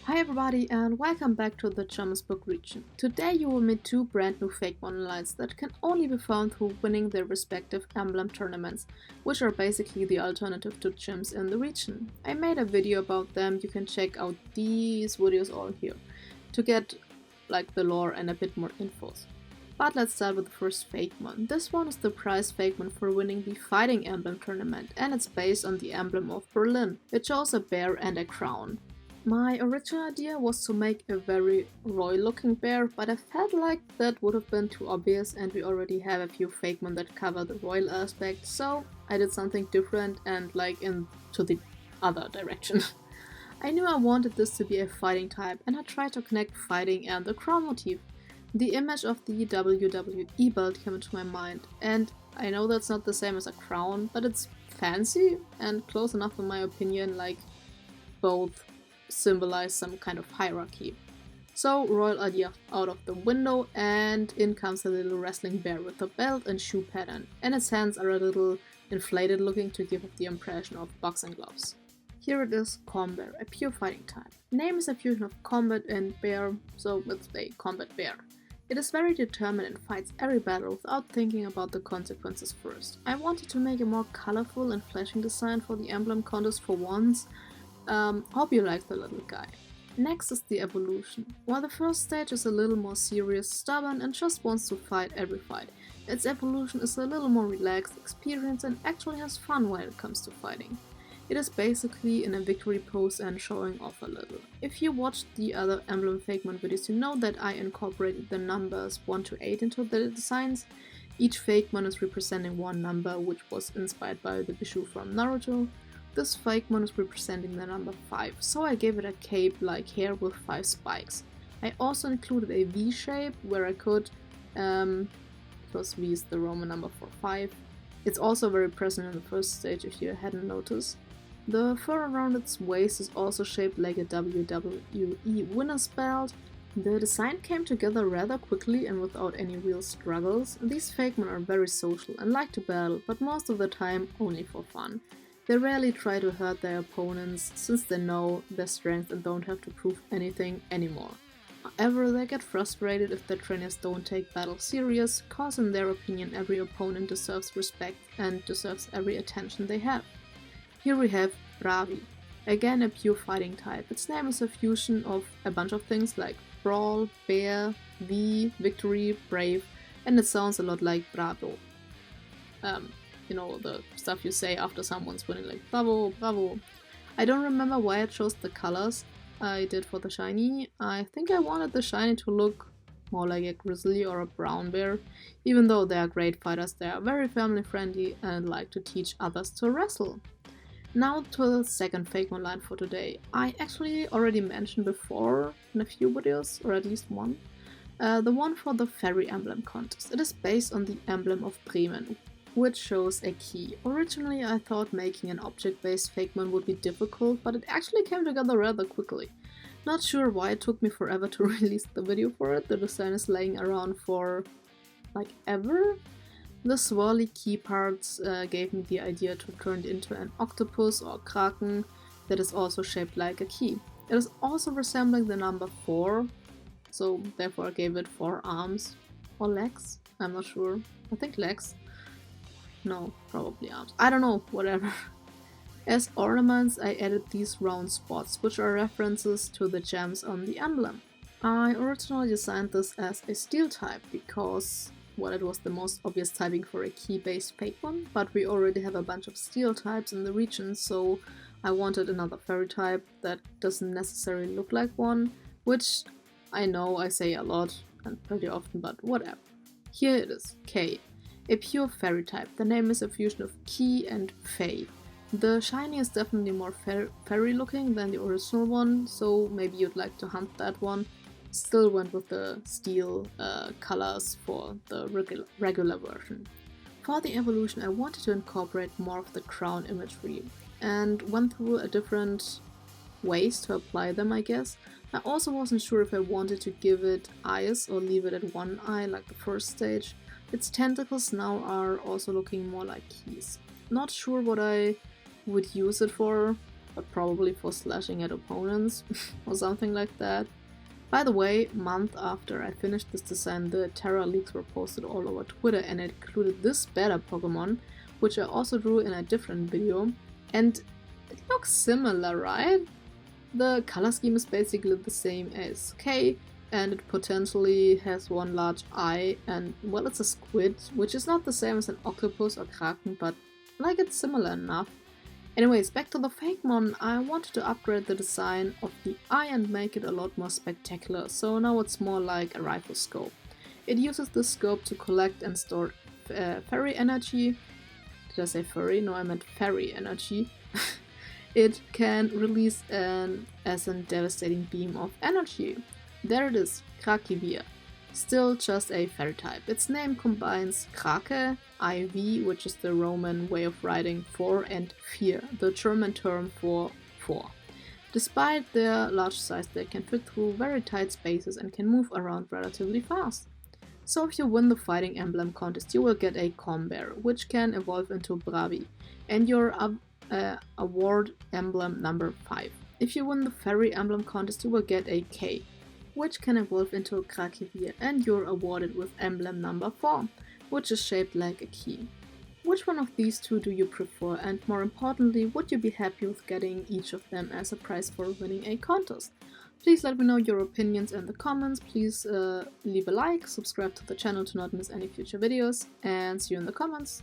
Hi everybody and welcome back to the Jermanzburg region. Today you will meet two brand new Fakemon lines that can only be found through winning their respective Emblem tournaments, which are basically the alternative to gyms in the region. I made a video about them, you can check out these videos all here to get like the lore and a bit more infos. But let's start with the first Fakemon. This one is the prize Fakemon for winning the Fighting Emblem tournament, and it's based on the emblem of Berlin. It shows a bear and a crown. My original idea was to make a very royal looking bear, but I felt like that would have been too obvious and we already have a few Fakemon that cover the royal aspect, so I did something different and like into the other direction. I knew I wanted this to be a fighting type and I tried to connect fighting and the crown motif. The image of the WWE belt came into my mind, and I know that's not the same as a crown, but it's fancy and close enough in my opinion, like both symbolize some kind of hierarchy. So royal idea out of the window, and in comes a little wrestling bear with a belt and shoe pattern, and its hands are a little inflated looking to give it the impression of boxing gloves. Here it is, Combear, a pure fighting type. Name is a fusion of combat and bear, so it's a combat bear. It is very determined and fights every battle without thinking about the consequences first. I wanted to make a more colorful and flashing design for the emblem contest for once. Hope you like the little guy. Next is the evolution. While the first stage is a little more serious, stubborn and just wants to fight every fight, its evolution is a little more relaxed experience and actually has fun when it comes to fighting. It is basically in a victory pose and showing off a little. If you watched the other Emblem Fakemon videos, you know that I incorporated the numbers 1 to 8 into the designs. Each Fakemon is representing one number, which was inspired by the Bishu from Naruto. This Fakemon is representing the number 5, so I gave it a cape-like hair with 5 spikes. I also included a V shape where I could, because V is the Roman number for 5. It's also very present in the first stage if you hadn't noticed. The fur around its waist is also shaped like a WWE winner's belt. The design came together rather quickly and without any real struggles. These Fakemon are very social and like to battle, but most of the time only for fun. They rarely try to hurt their opponents, since they know their strength and don't have to prove anything anymore. However, they get frustrated if their trainers don't take battle serious, cause in their opinion every opponent deserves respect and deserves every attention they have. Here we have Bravi, again a pure fighting type. Its name is a fusion of a bunch of things like Brawl, Bear, V, Victory, Brave, and it sounds a lot like Bravo. You know, the stuff you say after someone's winning, like bravo, bravo. I don't remember why I chose the colors I did for the shiny. I think I wanted the shiny to look more like a grizzly or a brown bear. Even though they are great fighters, they are very family friendly and like to teach others to wrestle. Now to the second Fakemon line for today. I actually already mentioned before in a few videos, or at least one. The one for the Fairy Emblem contest. It is based on the emblem of Bremen, which shows a key. Originally I thought making an object-based Fakemon would be difficult, but it actually came together rather quickly. Not sure why it took me forever to release the video for it. The design is laying around for like ever. The swirly key parts gave me the idea to turn it into an octopus or kraken that is also shaped like a key. It is also resembling the number 4, so therefore I gave it 4 arms or legs. I'm not sure. I think legs. No, probably arms. I don't know, whatever. As ornaments, I added these round spots, which are references to the gems on the emblem. I originally designed this as a steel type because, well, it was the most obvious typing for a key-based Fakemon, but we already have a bunch of steel types in the region, so I wanted another fairy type that doesn't necessarily look like one, which I know I say a lot and pretty often, but whatever. Here it is, Kae. A pure fairy type. The name is a fusion of Ki and Fae. The shiny is definitely more fairy looking than the original one, so maybe you'd like to hunt that one. Still went with the steel colors for the regular version. For the evolution I wanted to incorporate more of the crown imagery and went through a different ways to apply them, I guess. I also wasn't sure if I wanted to give it eyes or leave it at one eye like the first stage. Its tentacles now are also looking more like keys. Not sure what I would use it for, but probably for slashing at opponents or something like that. By the way, month after I finished this design, the Terra leaks were posted all over Twitter and it included this better Pokemon, which I also drew in a different video. And it looks similar, right? The color scheme is basically the same as Kae, and it potentially has one large eye, and well, it's a squid, which is not the same as an octopus or kraken, but like it's similar enough. Anyways, back to the Fakemon. I wanted to upgrade the design of the eye and make it a lot more spectacular, so now it's more like a rifle scope. It uses this scope to collect and store fairy energy. Did I say furry? No, I meant fairy energy. It can release an devastating beam of energy. There it is, Krakivier. Still just a fairy type. Its name combines Krake, IV, which is the Roman way of writing 4, and Vier, the German term for 4. Despite their large size, they can fit through very tight spaces and can move around relatively fast. So if you win the Fighting Emblem contest, you will get a Combear, which can evolve into Bravi, and your award emblem number 5. If you win the Fairy Emblem contest, you will get a Kae, which can evolve into Krakivier, and you're awarded with emblem number 4, which is shaped like a key. Which one of these two do you prefer, and more importantly, would you be happy with getting each of them as a prize for winning a contest? Please let me know your opinions in the comments, please leave a like, subscribe to the channel to not miss any future videos, and see you in the comments.